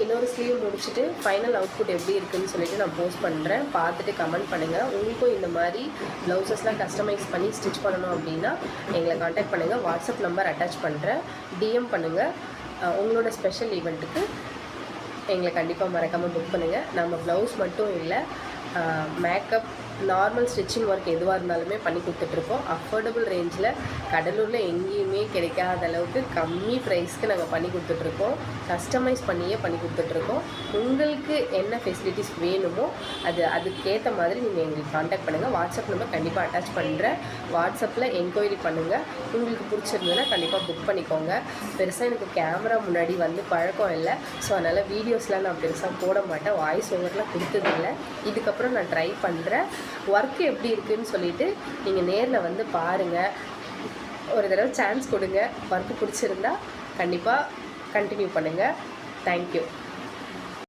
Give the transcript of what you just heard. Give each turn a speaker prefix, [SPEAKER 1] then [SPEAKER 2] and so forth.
[SPEAKER 1] இன்னொரு ஸ்லீவ் முடிச்சுட்டு final output எப்படி இருக்குதுன்னு சொல்லிட்டு நான் போஸ்ட் பண்ணுறேன். பார்த்துட்டு கமெண்ட் பண்ணுங்கள். உங்களுக்கும் இந்த மாதிரி ப்ளவுசஸ்லாம் கஸ்டமைஸ் பண்ணி ஸ்டிச் பண்ணணும் அப்படின்னா எங்களை காண்டாக்ட் பண்ணுங்கள். வாட்ஸ்அப் நம்பர் அட்டாச் பண்ணுறேன். டிஎம் பண்ணுங்கள். உங்களோட ஸ்பெஷல் ஈவெண்ட்டுக்கு எங்களை கண்டிப்பாக மறக்காமல் புக் பண்ணுங்கள். நம்ம ப்ளவுஸ் மட்டும் இல்லை, மேக்கப், நார்மல் ஸ்டிச்சிங் ஒர்க் எதுவாக இருந்தாலுமே பண்ணி கொடுத்துட்ருக்கோம். அஃபோர்டபுள் ரேஞ்சில் கடலூரில் எங்கேயுமே கிடைக்காத அளவுக்கு கம்மி ப்ரைஸ்க்கு நாங்கள் பண்ணி கொடுத்துட்ருக்கோம். கஸ்டமைஸ் பண்ணியே பண்ணி கொடுத்துட்ருக்கோம். உங்களுக்கு என்ன ஃபெசிலிட்டிஸ் வேணுமோ அதுக்கேற்ற மாதிரி நீங்கள் எங்களுக்கு காண்டாக்ட் பண்ணுங்கள். வாட்ஸ்அப் நம்பர் கண்டிப்பாக அட்டாச் பண்ணுறேன். வாட்ஸ்அப்பில் என்கொயரி பண்ணுங்கள். உங்களுக்கு பிடிச்சிருந்ததுன்னா கண்டிப்பாக புக் பண்ணிக்கோங்க. பெருசாக எனக்கு கேமரா முன்னாடி வந்து பழக்கம் இல்லை. ஸோ அதனால் வீடியோஸ்லாம் நான் பெருசாக போட மாட்டேன். வாய்ஸ் ஓவர்லாம் கொடுத்ததில்லை. இதுக்கப்புறம் நான் ட்ரை பண்ணுறேன். ஒர்க்கு எப்படி இருக்குதுன்னு சொல்லிவிட்டு நீங்கள் நேரில் வந்து பாருங்கள். ஒரு தடவை சான்ஸ் கொடுங்க. ஒர்க்கு பிடிச்சிருந்தா கண்டிப்பாக கண்டினியூ பண்ணுங்கள். தேங்க்யூ.